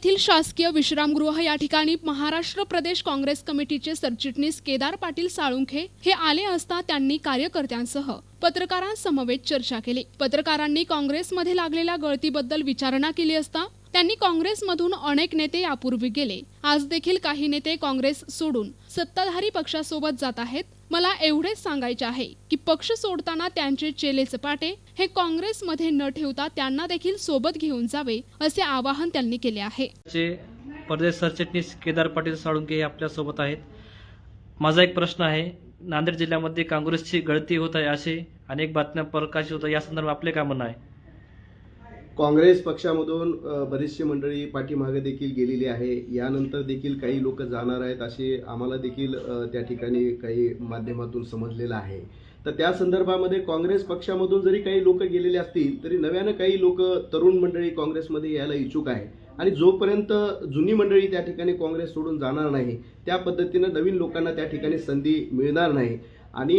येथील शासकीय विश्रामगृह या ठिकाणी महाराष्ट्र प्रदेश काँग्रेस कमिटीचे सरचिटणीस केदार पाटील साळुंखे हे आले असता त्यांनी कार्यकर्त्यांसह पत्रकारांसमवेत चर्चा केली। पत्रकारांनी काँग्रेसमध्ये लागलेल्या गळतीबद्दल विचारणा केली असता त्यांनी काँग्रेसमधून अनेक नेते यापूर्वी गेले, आज देखील काही नेते काँग्रेस सोडून सत्ताधारी पक्षासोबत जात आहेत। मला एवढेच सांगायचे आहे की पक्ष सोडताना त्यांचे चेले चपाटे हे काँग्रेसमध्ये न ठेवता त्यांना देखील सोबत घेऊन जावे असे आवाहन त्यांनी केले आहे। प्रदेश सरचिटणीस केदार पाटील साळुंखे हे आपल्या सोबत आहेत। माझा एक प्रश्न आहे, नांदेड जिल्ह्यामध्ये काँग्रेसची गळती होत आहे असे अनेक बातम्या प्रकाशित होतात, या संदर्भात आपले काय म्हणणं आहे? काँग्रेस पक्षामधून बरीचशी मंडळी पाठीमागे देखील गेलेली आहे, यानंतर देखील काही लोक जाणार आहेत असे आम्हाला देखील त्या ठिकाणी काही माध्यमातून समजलेलं आहे। तर त्या संदर्भामध्ये काँग्रेस पक्षामधून जरी काही लोक गेलेले असतील तरी नव्यानं काही लोक तरुण मंडळी काँग्रेसमध्ये यायला इच्छुक आहे आणि जोपर्यंत जुनी मंडळी त्या ठिकाणी काँग्रेस सोडून जाणार नाही त्या पद्धतीनं नवीन लोकांना त्या ठिकाणी संधी मिळणार नाही। आणि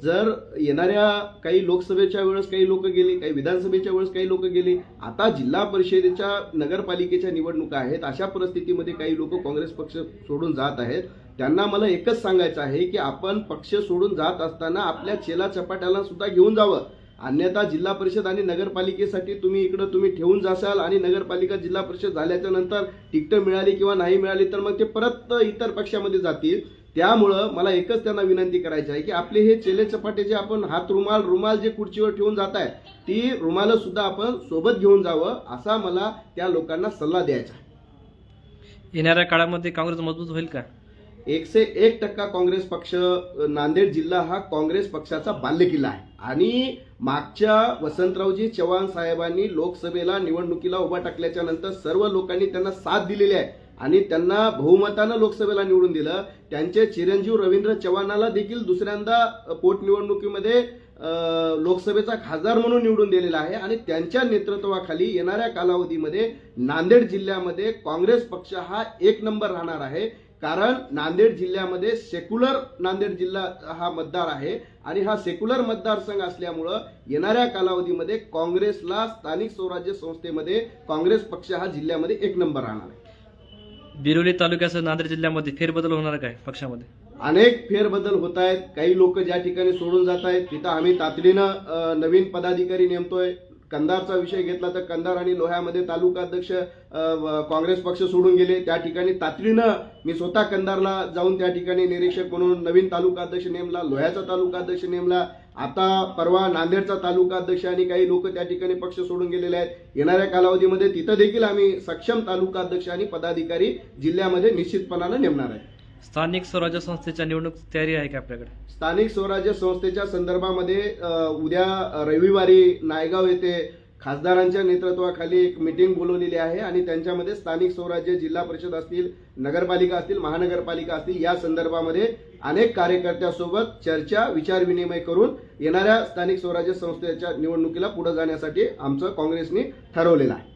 जर येणाऱ्या काही लोकसभेच्या वेळेस काही लोक गेले, काही विधानसभेच्या वेळेस काही लोक गेले, आता जिल्हा परिषदेच्या नगरपालिकेच्या निवडणुका आहेत, अशा परिस्थितीमध्ये काही लोक काँग्रेस पक्ष सोडून जात आहेत। त्यांना मला एकच सांगायचं आहे की आपण पक्ष सोडून जात असताना आपल्या चेला चपाट्याला सुद्धा घेऊन जावं, अन्यथा जिल्हा परिषद आणि नगरपालिकेसाठी तुम्ही ठेवून जासाल आणि नगरपालिका जिल्हा परिषद झाल्याच्या नंतर तिकीट मिळाली किंवा नाही मिळाली तर मग ते परत इतर पक्षामध्ये जातील। त्यामुळं मला एकच त्यांना विनंती करायची आहे की आपले हे चेले चपाटे जे आपण हात रुमाल जे खुर्चीवर ठेवून जात आहे ती रुमाल सुद्धा आपण सोबत घेऊन जावं असा मला त्या लोकांना सल्ला द्यायचा आहे। येणाऱ्या काळामध्ये काँग्रेस मजबूत होईल का? 101% काँग्रेस पक्ष, नांदेड जिल्हा हा काँग्रेस पक्षाचा बालेकिल्ला आहे आणि मागच्या वसंतरावजी चव्हाण साहेबांनी लोकसभेला निवडणुकीला उभा टाकल्याच्या नंतर सर्व लोकांनी त्यांना साथ दिलेली आहे आणि त्यांना बहुमतानं लोकसभेला निवडून दिलं। त्यांचे चिरंजीव रवींद्र चव्हाणाला देखील दुसऱ्यांदा पोटनिवडणुकीमध्ये लोकसभेचा खासदार म्हणून निवडून दिलेला आहे आणि त्यांच्या नेतृत्वाखाली येणाऱ्या कालावधीमध्ये नांदेड जिल्ह्यामध्ये काँग्रेस पक्ष हा 1 नंबर राहणार आहे। कारण नांदेड जिल्ह्यामध्ये सेक्युलर नांदेड जिल्हा हा मतदार आहे आणि हा सेक्युलर मतदारसंघ असल्यामुळं येणाऱ्या कालावधीमध्ये काँग्रेसला स्थानिक स्वराज्य संस्थेमध्ये काँग्रेस पक्ष हा जिल्ह्यामध्ये 1 नंबर राहणार आहे। बिरोली तालुक्यासह नांदेड जिल्ह्यामध्ये फेरबदल होणार काय पक्षामध्ये? अनेक फेरबदल होत आहेत। काही लोक ज्या ठिकाणी सोडून जात आहेत तिथं आम्ही तातडीनं नवीन पदाधिकारी नेमतोय। कंधारचा विषय घेतला तर कंधार आणि लोह्यामध्ये तालुका अध्यक्ष काँग्रेस पक्ष सोडून गेले, त्या ठिकाणी तातडीनं मी स्वतः कंधारला जाऊन त्या ठिकाणी निरीक्षक म्हणून नवीन तालुका अध्यक्ष नेमला, लोह्याचा तालुका अध्यक्ष नेमला, आता परवा नांदेडचा तालुका अध्यक्ष आणि काही लोक त्या ठिकाणी पक्ष सोडून गेलेले आहेत। येणाऱ्या कालावधीमध्ये तिथं देखील आम्ही सक्षम तालुका अध्यक्ष आणि पदाधिकारी जिल्ह्यामध्ये निश्चितपणाने नेमणार आहे। स्थानिक स्वराज्य संस्थेच्या निवडणूक तयारी आहे का आपल्याकडे? स्थानिक स्वराज्य संस्थेच्या संदर्भामध्ये उद्या रविवारी नायगाव येथे खासदारांच्या नेतृत्वाखाली एक मीटिंग बोलवलेली आहे आणि त्यांच्यामध्ये स्थानिक स्वराज्य जिल्हा परिषद असतील, नगरपालिका असतील, महानगरपालिका असतील या संदर्भामध्ये अनेक कार्यकर्त्यांसोबत चर्चा विचारविनिमय करून येणाऱ्या स्थानिक स्वराज्य संस्थेच्या निवडणुकीला पुढे जाण्यासाठी आमचं काँग्रेसने ठरवलेलं आहे।